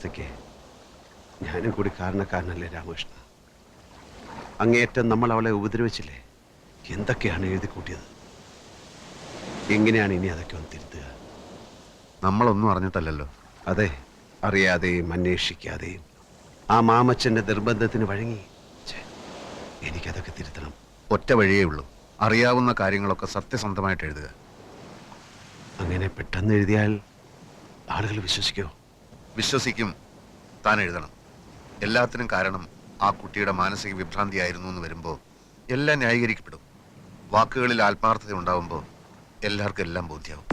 അവസ്ഥയ്ക്ക് ഞാനും കൂടി കാരണക്കാരനല്ലേ രാമകൃഷ്ണ? അങ്ങേയറ്റം നമ്മൾ അവളെ ഉപദ്രവിച്ചില്ലേ? എന്തൊക്കെയാണ് എഴുതി കൂട്ടിയത്? എങ്ങനെയാണ് ഇനി അതൊക്കെ ഒന്ന് തിരുത്തുക? നമ്മളൊന്നും അറിഞ്ഞിട്ടല്ലല്ലോ. അതെ, അറിയാതെയും അന്വേഷിക്കാതെയും ആ മാമച്ചന്റെ നിർബന്ധത്തിന് വഴങ്ങി. എനിക്കതൊക്കെ തിരുത്തണം. ഒറ്റ വഴിയേ ഉള്ളൂ, അറിയാവുന്ന കാര്യങ്ങളൊക്കെ സത്യസന്ധമായിട്ട് എഴുതുക. അങ്ങനെ പെട്ടെന്ന് എഴുതിയാൽ ആളുകൾ വിശ്വസിക്കോ? വിശ്വസിക്കും. താൻ എഴുതണം. എല്ലാത്തിനും കാരണം ആ കുട്ടിയുടെ മാനസിക വിഭ്രാന്തിയായിരുന്നു എന്ന് വരുമ്പോൾ എല്ലാം ന്യായീകരിക്കപ്പെടും. വാക്കുകളിൽ ആത്മാർത്ഥത ഉണ്ടാവുമ്പോൾ എല്ലാവർക്കും എല്ലാം ബോധ്യമാവും.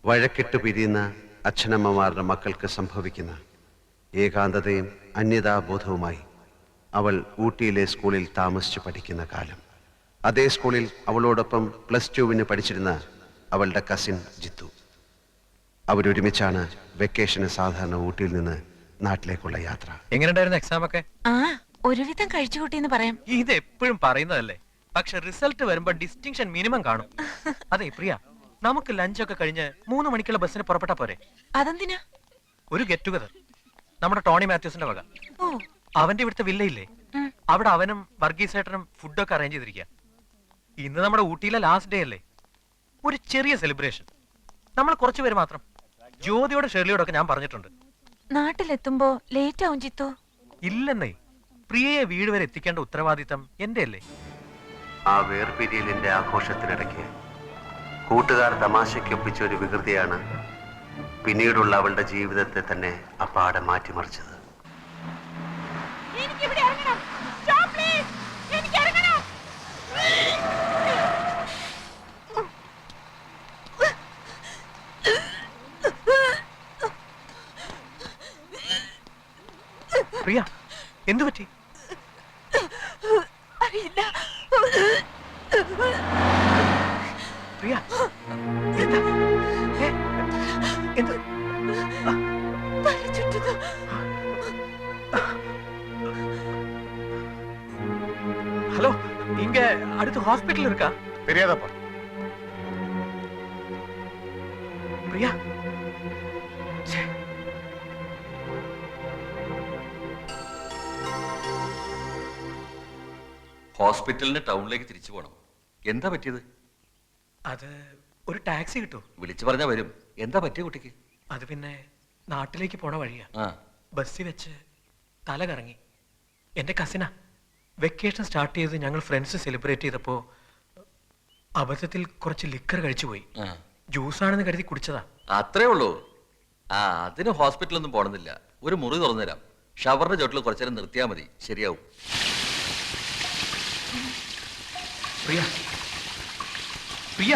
വഴക്കിട്ട് പിരിയുന്ന അച്ഛനമ്മമാരുടെ മക്കൾക്ക് സംഭവിക്കുന്ന ഏകാന്തതയും അന്യതാബോധവുമായി അവൾ ഊട്ടിയിലെ സ്കൂളിൽ താമസിച്ച് പഠിക്കുന്ന കാലം. അതേ സ്കൂളിൽ അവളോടൊപ്പം +2 പഠിച്ചിരുന്ന അവളുടെ കസിൻ ജിത്തു. അവരൊരുമിച്ചാണ് വെക്കേഷന് സാധാരണ ഊട്ടിയിൽ നിന്ന് നാട്ടിലേക്കുള്ള യാത്ര. എങ്ങനെയുണ്ടായിരുന്നു എക്സാം ഒക്കെ? ഒരുവിധം കഴിച്ചു കൂട്ടിന്ന് പറയാം. ഇത് എപ്പോഴും പറയുന്നതല്ലേ, പക്ഷെ റിസൾട്ട് വരുമ്പോ ഡിസ്റ്റിങ്ഷൻ മിനിമം കാണും. അതെ പ്രിയ, നമുക്ക് ലഞ്ചൊക്കെ കഴിഞ്ഞ് 3 മണിക്കുള്ള ബസ്സിന് പുറപ്പെട്ടാ പോരെ? അതെന്തിനാ? ഒരു ഗെറ്റ് ടുഗദർ നമ്മുടെ ടോണി മാത്യൂസിന്റെ വക. അവന്റെ ഇവിടുത്തെ വില്ലയില്ലേ, അവിടെ അവനും വർഗീസേട്ടനും ഫുഡൊക്കെ അറേഞ്ച് ചെയ്തിരിക്കുക. ഇന്ന് നമ്മുടെ ഊട്ടിയിലെ ലാസ്റ്റ് ഡേ അല്ലേ, ഒരു ചെറിയ സെലിബ്രേഷൻ. നമ്മൾ കുറച്ചുപേര് മാത്രം. ജ്യോതിയോട് ഷെർലിയോടൊക്കെ ഞാൻ പറഞ്ഞിട്ടുണ്ട്. നാട്ടിലെത്തുമ്പോ ലേറ്റ് ആവും ജിത്തു. ഇല്ലെന്നേ, പ്രിയയെ വീട് വരെ എത്തിക്കേണ്ട ഉത്തരവാദിത്തം എന്റെ അല്ലേ. ആ വേർപിരിയലിന്റെ ആഘോഷത്തിനിടയ്ക്ക് കൂട്ടുകാർ തമാശയ്ക്കൊപ്പിച്ച ഒരു വികൃതിയാണ് പിന്നീടുള്ള അവളുടെ ജീവിതത്തെ തന്നെ അപ്പാടെ മാറ്റിമറിച്ചത്. പ്രിയ, എന്തു പറ്റി? അറിയില്ല. പ്രിയ, എന്താ? എന്ത്? ஹலோ, இங்க அடுத்து ஹாஸ்பிடல் இருக்கா? தெரியாதப்பா. பிரியா, ഹോസ്പിറ്റലിന് ടൗണിലേക്ക് തിരിച്ചു പോകണം. എന്താ പറ്റിയത്? അത് ഒരു ടാക്സി കിട്ടൂ? വിളിച്ചു പറഞ്ഞാ വരും. എന്താ പറ്റിയ കുട്ടിക്ക്? അത് പിന്നെ നാട്ടിലേക്ക് പോണ വഴിയാ. ബസ്സിൽ വെച്ച് തല കറങ്ങി. എന്റെ കസിനാ. വെക്കേഷൻ സ്റ്റാർട്ട് ചെയ്ത് ഞങ്ങൾ ഫ്രണ്ട്സ് സെലിബ്രേറ്റ് ചെയ്തപ്പോ അബദ്ധത്തിൽ കുറച്ച് ലിക്കർ കഴിച്ചു പോയി. ജ്യൂസാണെന്ന് കരുതി കുടിച്ചതാ. അത്രേ ഉള്ളൂ. അതിന് ഹോസ്പിറ്റലൊന്നും പോണമെന്നില്ല. ഒരു മുറി തുറന്നുതരാം. ഷവറിന്റെ ചോട്ടിൽ കുറച്ചേരം നിർത്തിയാൽ മതി, ശരിയാവും. പ്രിയ, പ്രിയ,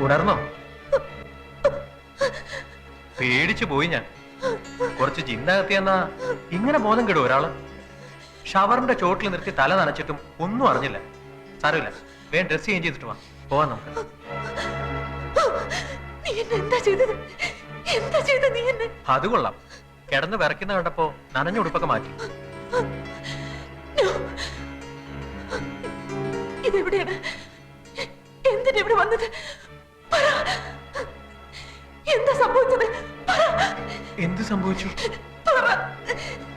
ഉണർന്നോ? പേടിച്ചു പോയി ഞാൻ. കുറച്ച് ചിന്തകത്തിയെന്നാ ഇങ്ങനെ ബോധം കെടും ഒരാള്. ഷവറിന്റെ ചോട്ടിൽ നിർത്തി തല നനച്ചിട്ടും ഒന്നും അറിഞ്ഞില്ല. സാരമില്ല, വേഗം ഡ്രസ് ചേഞ്ച് ചെയ്തിട്ട് വാ, പോവാൻ നമുക്ക്. അത് കൊള്ളാം. കിടന്ന് വിറയ്ക്കുന്ന കണ്ടപ്പോ നനഞ്ഞ ഉടുപ്പൊക്കെ മാറ്റി. ഇതെവിടെയാണ്? എന്തിനെവിടെ വന്നത്? എന്താ സംഭവിച്ചത്? എന്ത് സംഭവിച്ചു?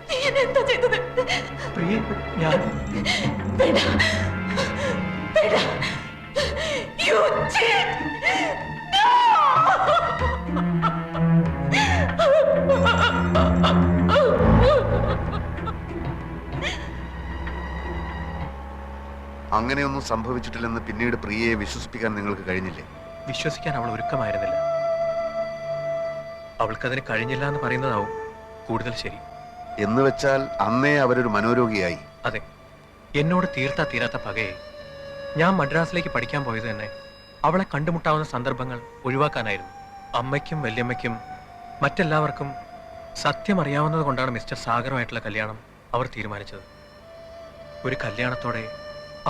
നീ എന്നെ എന്താ ചെയ്തത്? പ്രിയ, ഞാൻ വേണ്ട, വേണ്ട. You cheat! അങ്ങനെയൊന്നും സംഭവിച്ചിട്ടില്ലെന്ന് പിന്നീട് പ്രിയയെ വിശ്വസിപ്പിക്കാൻ നിങ്ങൾക്ക് കഴിഞ്ഞില്ലേ? വിശ്വസിക്കാൻ അവൾ ഒരുക്കമായിരുന്നില്ല. അവൾക്കതിന് കഴിഞ്ഞില്ല എന്ന് പറയുന്നതാവും കൂടുതൽ ശരി. എന്ന് വെച്ചാൽ അന്നേ അവരൊരു മനോരോഗിയായി. അതെ, എന്നോട് തീരാത്ത പകയെ ഞാൻ മദ്രാസിലേക്ക് പഠിക്കാൻ പോയത് തന്നെ അവളെ കണ്ടുമുട്ടാവുന്ന സന്ദർഭങ്ങൾ ഒഴിവാക്കാനായിരുന്നു. അമ്മയ്ക്കും വല്യമ്മയ്ക്കും മറ്റെല്ലാവർക്കും സത്യം അറിയാവുന്നത് കൊണ്ടാണ് മിസ്റ്റർ സാഗറുമായിട്ടുള്ള കല്യാണം അവർ തീരുമാനിച്ചത്. ഒരു കല്യാണത്തോടെ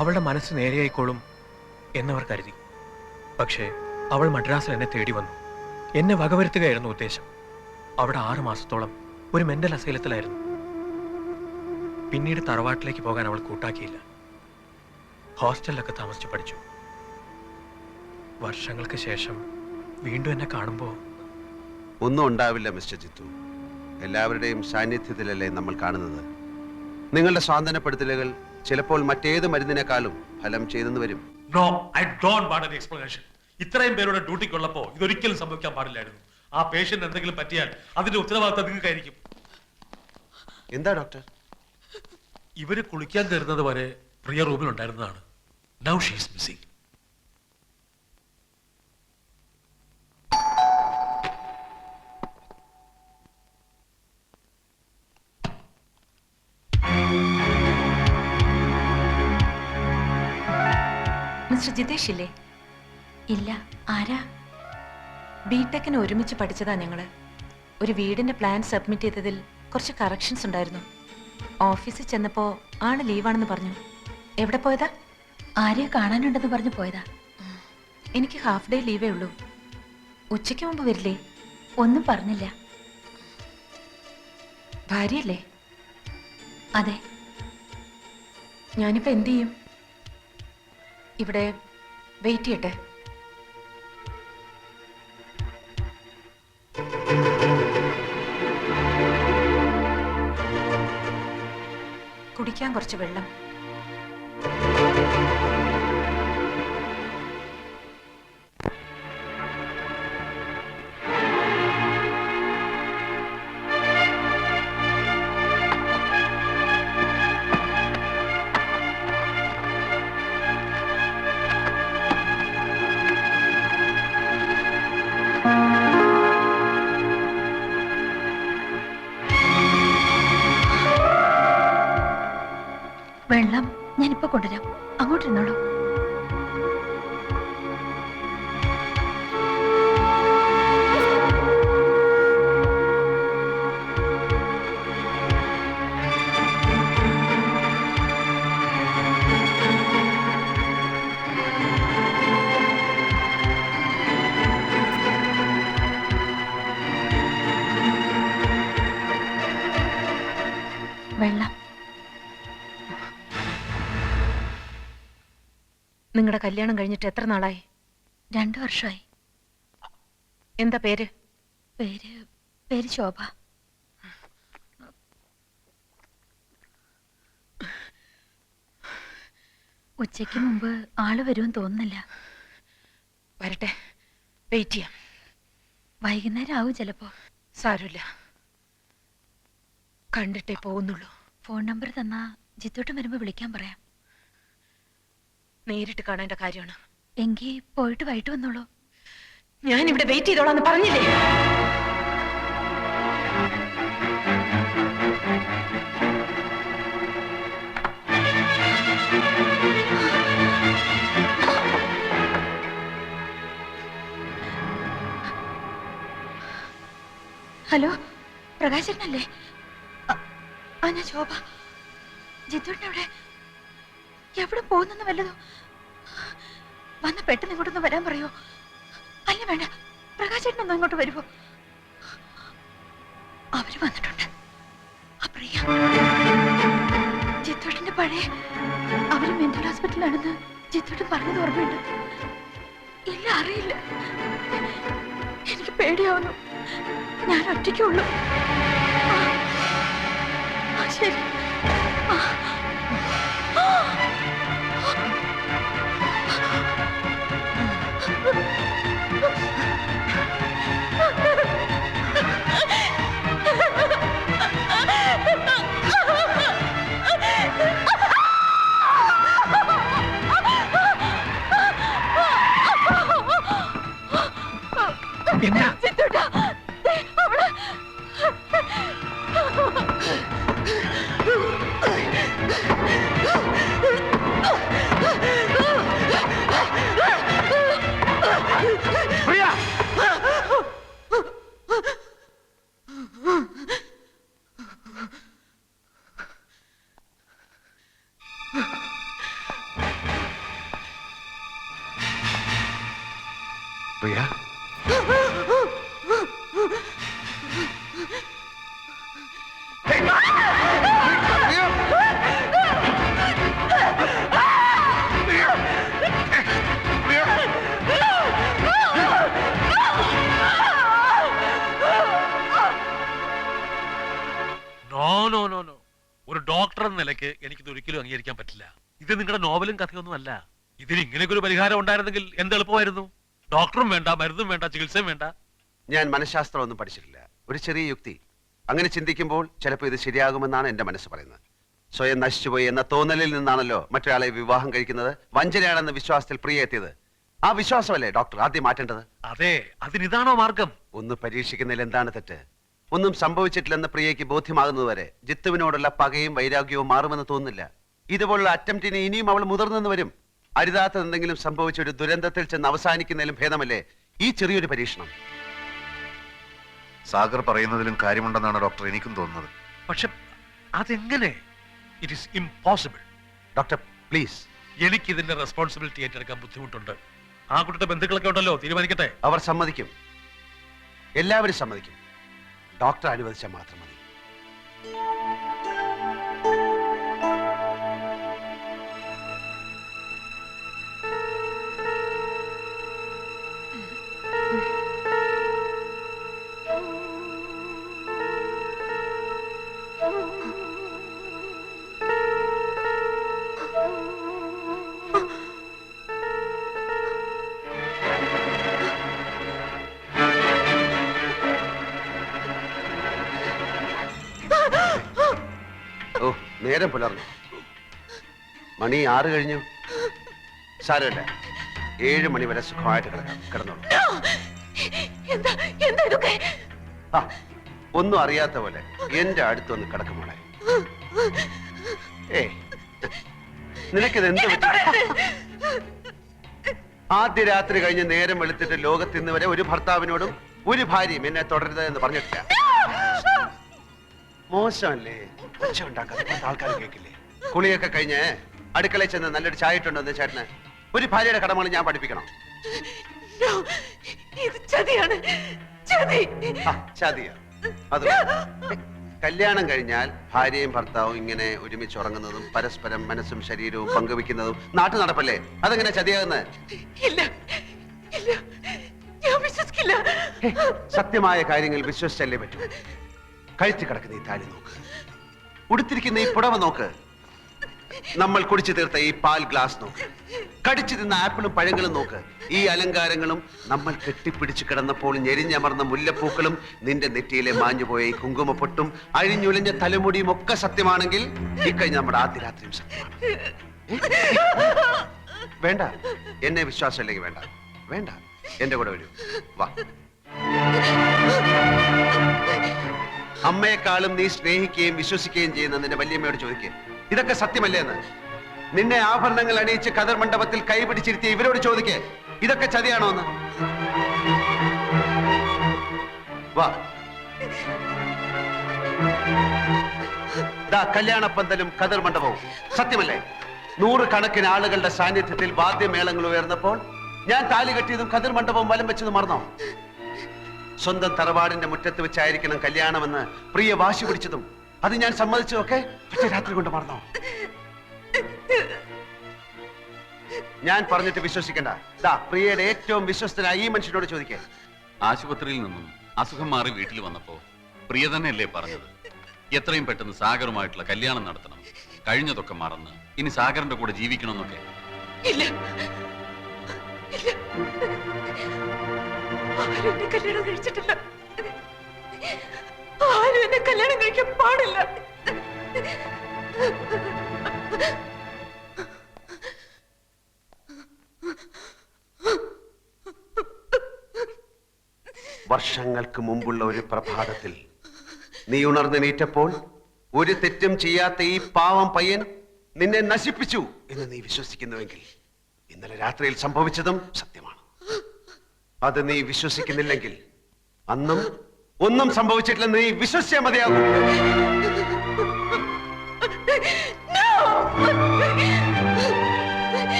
അവളുടെ മനസ്സ് നേരെയായിക്കോളും എന്നവർ കരുതി. പക്ഷേ അവൾ മദ്രാസിൽ എന്നെ തേടി വന്നു. എന്നെ വകവരുത്തുകയായിരുന്നു ഉദ്ദേശം. അവിടെ 6 മാസത്തോളം ഒരു മെന്റൽ അസൈലത്തിലായിരുന്നു. പിന്നീട് തറവാട്ടിലേക്ക് പോകാൻ അവൾ കൂട്ടാക്കിയില്ല. ഹോസ്റ്റലിലൊക്കെ താമസിച്ച് പഠിച്ചു. വർഷങ്ങൾക്ക് ശേഷം വീണ്ടും എന്നെ കാണുമ്പോൾ ഒന്നും ഉണ്ടാവില്ല മിസ്റ്റർ ജിത്തു. എല്ലാവരുടെയും സാന്നിധ്യത്തിലല്ലേ നമ്മൾ കാണുന്നത്. നിങ്ങളുടെ സ്വാന്തനപ്പെടുത്തലുകൾ ചിലപ്പോൾ മറ്റേത് മരുന്നിനേക്കാളും ഫലം ചെയ്തെന്ന് വരും. No, I don't want an explanation. ഇത്രയും പേരുടെ ഡ്യൂട്ടിക്കുള്ളപ്പോ ഇതൊരിക്കലും സംഭവിക്കാൻ പാടില്ലായിരുന്നു. ആ പേഷ്യന്റ് എന്തെങ്കിലും പറ്റിയാൽ അതിന്റെ ഉത്തരവാദിത്തം നിങ്ങൾക്കായിരിക്കും. എന്താ ഡോക്ടർ? ഇവര് കുളിക്കാൻ കയറുന്നത് വരെ പ്രിയ റൂമിൽ ഉണ്ടായിരുന്നതാണ്. Now she is missing. Mister Jithesh ഇല്ലേ? ഇല്ല. ആരാ? ബിടെക്കിന് ഒരുമിച്ച് പഠിച്ചതാ ഞങ്ങള്. ഒരു വീടിന്റെ പ്ലാൻ സബ്മിറ്റ് ചെയ്തതിൽ കുറച്ച് കറക്ഷൻസ് ഉണ്ടായിരുന്നു. ഓഫീസിൽ ചെന്നപ്പോ ആള് ലീവാണെന്ന് പറഞ്ഞു. എവിടെ പോയതാ? ആരെയോ കാണാനുണ്ടെന്ന് പറഞ്ഞു പോയതാ. എനിക്ക് ഹാഫ് ഡേ ലീവേ ഉള്ളൂ. ഉച്ചയ്ക്ക് മുമ്പ് വരില്ലേ? ഒന്നും പറഞ്ഞില്ല. ഭാര്യയല്ലേ? അതെ. ഞാനിപ്പോ എന്ത് ചെയ്യും? ഇവിടെ വെയിറ്റ് ചെയ്യട്ടെ? കുടിക്കാൻ കുറച്ച് വെള്ളം. വെള്ളം ഞാനിപ്പോ കൊണ്ടുവരാം. അങ്ങോട്ടിരുന്നോളൂ. വെള്ളം. നിങ്ങളുടെ കല്യാണം കഴിഞ്ഞിട്ട് എത്ര നാളായി? 2 വർഷമായി. എന്താ പേര്? പേര് ശോഭ. ഉച്ചയ്ക്ക് മുമ്പ് ആള് വരുമെന്ന് തോന്നുന്നില്ല. വരട്ടെ, വെയിറ്റ് ചെയ്യാം. വൈകുന്നേരം ആവും ചിലപ്പോ. സാരമില്ല, കണ്ടിട്ടേ പോകുന്നുള്ളൂ. ഫോൺ നമ്പർ തന്നാ ജിത്തോട്ടം വരുമ്പോ വിളിക്കാൻ പറയാം. നേരിട്ട് കാണേണ്ട കാര്യമാണ്. എങ്കിൽ പോയിട്ട് വൈകിട്ട് വന്നോളൂ. ഞാൻ ഇവിടെ വെയിറ്റ് ചെയ്തോളാന്ന് പറഞ്ഞില്ലേ? ഹലോ, പ്രകാശനല്ലേ? ആ, ഞാൻ ശോഭ. ജിത്തുവിന്റെ അവിടെ എവിടെ പോകുന്നെന്ന് വല്ലതോ? വന്ന് പെട്ടെന്ന് ഇങ്ങോട്ടൊന്ന് വരാൻ പറയോ? അല്ല വേണ്ട, പ്രകാശേട്ടനൊന്നും അങ്ങോട്ട് വരുമോ? അവര് വന്നിട്ടുണ്ട്. പ്രിയ, ജിത്തുവേട്ടന്റെ പഴയ അവര് മെന്റൽ ഹോസ്പിറ്റലിലാണെന്ന് ജിത്തുവേട്ടൻ പറഞ്ഞത് ഓർമ്മയുണ്ട്. ഇല്ല, അറിയില്ല. എനിക്ക് പേടിയാവുന്നു. ഞാൻ ഒറ്റയ്ക്കുള്ളൂ. ശരി. പ്രിയ, നോ. ഒരു ഡോക്ടർ എന്ന നിലയ്ക്ക് എനിക്കിത് ഒരിക്കലും അംഗീകരിക്കാൻ പറ്റില്ല. ഇത് നിങ്ങളുടെ നോവലും കഥയൊന്നും അല്ല. ഇതിന് ഇങ്ങനെയൊക്കെ ഒരു പരിഹാരം ഉണ്ടായിരുന്നെങ്കിൽ എന്ത് എളുപ്പമായിരുന്നു. ഡോക്ടറും വേണ്ട, മരുന്നും വേണ്ട, ചികിത്സയും വേണ്ട. ഞാൻ മനഃശാസ്ത്രം ഒന്നും പഠിച്ചിട്ടില്ല. ഒരു ചെറിയ യുക്തി. അങ്ങനെ ചിന്തിക്കുമ്പോൾ ചിലപ്പോൾ ഇത് ശരിയാകുമെന്നാണ് എന്റെ മനസ്സ് പറയുന്നത്. സ്വയം നശിച്ചുപോയി എന്ന തോന്നലിൽ നിന്നാണല്ലോ മറ്റൊരാളെ വിവാഹം കഴിക്കുന്നത്. വഞ്ചനയാണെന്ന വിശ്വാസത്തിൽ പ്രിയ എത്തിയത്. ആ വിശ്വാസമല്ലേ ഡോക്ടർ ആദ്യം മാറ്റേണ്ടത്? അതെ, അതിനിതാണോ മാർഗം? ഒന്ന് പരീക്ഷിക്കുന്നതിൽ എന്താണ് തെറ്റ്? ഒന്നും സംഭവിച്ചിട്ടില്ലെന്ന് പ്രിയയ്ക്ക് ബോധ്യമാകുന്നതുവരെ ജിത്തുവിനോടുള്ള പകയും വൈരാഗ്യവും മാറുമെന്ന് തോന്നുന്നില്ല. ഇതുപോലുള്ള അറ്റംപ്റ്റിന് ഇനിയും അവൾ മുതിർന്നെന്ന് വരും. അരുതാത്ത എന്തെങ്കിലും സംഭവിച്ച ഒരു ദുരന്തത്തിൽ ചെന്ന് അവസാനിക്കുന്നതിലും ഭേദമല്ലേ ഈ ചെറിയൊരു പരീക്ഷണം? സാഗർ പറയുന്നതിലും കാര്യമുണ്ടെന്നാണ് ഡോക്ടർ എനിക്കും തോന്നുന്നത്. പക്ഷെ അതെങ്ങനെ? It is impossible. Doctor please. എനിക്ക് ഇതിന്റെ റെസ്പോൺസിബിലിറ്റി ഏറ്റെടുക്കാൻ ബുദ്ധിമുട്ടുണ്ട്. ആ കുട്ടിയുടെ ബന്ധുക്കളൊക്കെ ഉണ്ടല്ലോ, തീരുമാനിക്കട്ടെ. അവർ സമ്മതിക്കും, എല്ലാവരും സമ്മതിക്കും. ഡോക്ടർ അനുവദിച്ചാൽ മാത്രം മതി. ഓ, നേരം പുലർന്നു. മണി 6 കഴിഞ്ഞു. സാരമില്ല, 7 മണി വരെ സുഖമായിട്ട് കിടന്നോളൂ. ആ, ഒന്നും അറിയാത്ത പോലെ എന്റെ അടുത്തൊന്ന് കിടക്കുമോളെ. നിനക്കിത് എന്ത് പറ്റി? ആദ്യ രാത്രി കഴിഞ്ഞ് നേരം വെളുത്തിട്ട് ലോകത്ത് ഇന്ന് വരെ ഒരു ഭർത്താവിനോടും ഒരു ഭാര്യയും എന്നെ തുടരുത് എന്ന് പറഞ്ഞിട്ടില്ല. മോശമല്ലേ? ഒച്ച ഉണ്ടാക്കാതെ ആൾക്കാർ കേൾക്കില്ലേ? കുളിയൊക്കെ കഴിഞ്ഞ് അടുക്കളയിൽ ചെന്ന് നല്ലൊരു ചായ ഇട്ടുണ്ടോ ചേട്ടന്? ഒരു ഭാര്യയുടെ കടമകൾ ഞാൻ പഠിപ്പിക്കണം. ചതിയാ? അത് കല്യാണം കഴിഞ്ഞാൽ ഭാര്യയും ഭർത്താവും ഇങ്ങനെ ഒരുമിച്ച് ഉറങ്ങുന്നതും പരസ്പരം മനസ്സും ശരീരവും പങ്കുവെക്കുന്നതും നാട്ടു നടപ്പല്ലേ? അതെങ്ങനെ ചതിയാകുന്നത്? സത്യമായ കാര്യങ്ങൾ വിശ്വസിച്ചല്ലേ പറ്റൂ. കഴുത്തി കിടക്കുന്ന ഈ താലി നോക്ക്, ഉടുത്തിരിക്കുന്ന ഈ പുടവ നോക്ക്, നമ്മൾ കുടിച്ചു തീർത്ത ഈ പാൽ ഗ്ലാസ് നോക്ക്, കടിച്ചു തിന്ന ആപ്പിളും പഴങ്ങളും നോക്ക്. ഈ അലങ്കാരങ്ങളും നമ്മൾ കെട്ടിപ്പിടിച്ചു കിടന്നപ്പോൾ ഞെരിഞ്ഞമർന്ന മുല്ലപ്പൂക്കളും നിന്റെ നെറ്റിയിലെ മാഞ്ഞുപോയ ഈ കുങ്കുമപ്പൊട്ടും അഴിഞ്ഞുലഞ്ഞ തലമുടിയും ഒക്കെ സത്യമാണെങ്കിൽ ഇക്കഴിഞ്ഞ നമ്മുടെ ആദ്യ രാത്രിയും സത്യമാണ്. വേണ്ട, എന്നെ വിശ്വാസമില്ലെങ്കിൽ വേണ്ട. വേണ്ട, എന്റെ കൂടെ വരൂ, വാ. അമ്മയെക്കാളും നീ സ്നേഹിക്കുകയും വിശ്വസിക്കുകയും ചെയ്യുന്ന നിന്റെ വല്യമ്മയോട് ചോദിക്കുക, ഇതൊക്കെ സത്യമല്ലേ എന്ന്. നിന്നെ ആഭരണങ്ങൾ അണിയിച്ച് കതർ മണ്ഡപത്തിൽ കൈപിടിച്ചിരുത്തിയ ഇവരോട് ചോദിക്കേ, ഇതൊക്കെ ചതിയാണോ എന്ന്. വാ. ദാ കല്യാണപ്പന്തലും കതിർ മണ്ഡപവും. സത്യമല്ലേ? 100 കണക്കിന് ആളുകളുടെ സാന്നിധ്യത്തിൽ വാദ്യമേളങ്ങൾ ഉയർന്നപ്പോൾ ഞാൻ താലി കെട്ടിയതും കതിർ മണ്ഡപവും വലം വെച്ചത് മറന്നോ? സ്വന്തം തറവാടിന്റെ മുറ്റത്ത് വെച്ചായിരിക്കണം കല്യാണമെന്ന് പ്രിയ വാശി പിടിച്ചതും അത് ഞാൻ സമ്മതിച്ചു. ഒക്കെ ഒറ്റ രാത്രി കൊണ്ട് മറന്നോ? ഞാൻ പറഞ്ഞിട്ട് വിശ്വസിക്കണ്ട. ദാ പ്രിയയുടെ ഏറ്റവും വിശ്വസ്തനായ ഈ മനുഷ്യനോട് ചോദിക്കേ. ആശുപത്രിയിൽ നിന്നും അസുഖം മാറി വീട്ടിൽ വന്നപ്പോ പ്രിയ തന്നെയല്ലേ പറഞ്ഞത് എത്രയും പെട്ടെന്ന് സാഗറുമായിട്ടുള്ള കല്യാണം നടത്തണം, കഴിഞ്ഞതൊക്കെ മറന്ന് ഇനി സാഗറിന്റെ കൂടെ ജീവിക്കണമെന്നൊക്കെ? ഇല്ല ഇല്ല, ആരും എന്നെ കല്യാണം കഴിച്ചിട്ടില്ല. ആരും എന്നെ കല്യാണം കഴിക്കാൻ പാടില്ല. വർഷങ്ങൾക്ക് മുമ്പുള്ള ഒരു പ്രഭാതത്തിൽ നീ ഉണർന്നെണീറ്റപ്പോൾ ഒരു തെറ്റും ചെയ്യാത്ത ഈ പാവം പയ്യൻ നിന്നെ നശിപ്പിച്ചു എന്ന് നീ വിശ്വസിക്കുന്നുവെങ്കിൽ ഇന്നലെ രാത്രിയിൽ സംഭവിച്ചതും സത്യമാണ്. അത് നീ വിശ്വസിക്കുന്നില്ലെങ്കിൽ അന്നും ഒന്നും സംഭവിച്ചിട്ടില്ലെന്ന് നീ വിശ്വസിച്ചാൽ മതിയാകും.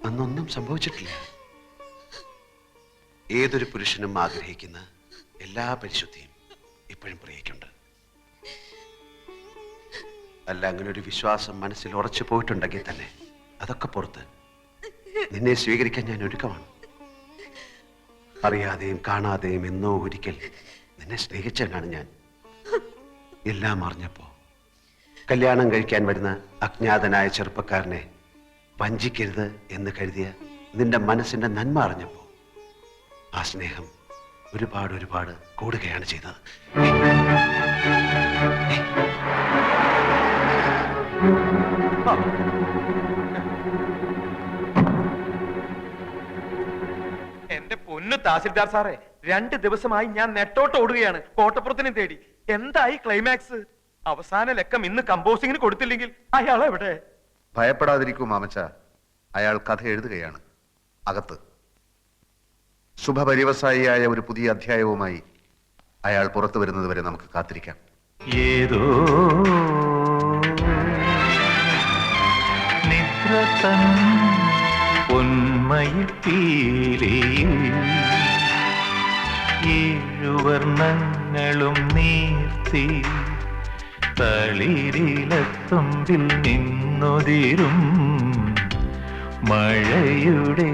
അന്നൊന്നും സംഭവിച്ചിട്ടില്ല. ഏതൊരു പുരുഷനും ആഗ്രഹിക്കുന്ന എല്ലാ പരിശുദ്ധിയും ഇപ്പോഴും പ്രിയയ്ക്കുണ്ട്. അല്ല, അങ്ങനെ ഒരു വിശ്വാസം മനസ്സിൽ ഉറച്ചു പോയിട്ടുണ്ടെങ്കിൽ തന്നെ അതൊക്കെ പുറത്ത് നിന്നെ സ്വീകരിക്കാൻ ഞാൻ ഒരുക്കമാണ്. അറിയാതെയും കാണാതെയും എന്നോ ഒരിക്കൽ നിന്നെ സ്നേഹിച്ചവനാണ് ഞാൻ. എല്ലാം അറിഞ്ഞപ്പോ കല്യാണം കഴിക്കാൻ വരുന്ന അജ്ഞാതനായ ചെറുപ്പക്കാരനെ വഞ്ചിക്കരുത് എന്ന് കരുതിയ നിന്റെ മനസ്സിന്റെ നന്മ അറിഞ്ഞപ്പോ ആ സ്നേഹം ഒരുപാട് ഒരുപാട് കൂടുകയാണ് ചെയ്തത്. എന്റെ പൊന്നു തഹസിൽദാർ സാറേ, 2 ദിവസമായി ഞാൻ നെട്ടോട്ട് ഓടുകയാണ് കോട്ടപ്പുറത്തിനെ തേടി. എന്തായി ക്ലൈമാക്സ്? അവസാന ലക്കം ഇന്ന് കമ്പോസിങ്ങിന് കൊടുത്തില്ലെങ്കിൽ അയാൾ എവിടെ? ഭയപ്പെടാതിരിക്കൂ മാമച്ച, അയാൾ കഥ എഴുതുകയാണ് അകത്ത്. ശുഭപരിവസായിയായ ഒരു പുതിയ അധ്യായവുമായി അയാൾ പുറത്തു വരുന്നത് വരെ നമുക്ക് കാത്തിരിക്കാം. ഏതോ നിദ്ര തൻ പൊന്മയിൽ പീലിയിൽ 7 വർണ്ണങ്ങളും നീർത്തി തളിരിലത്തുമ്പിൽ നിന്നൊതിരും മഴയുടെ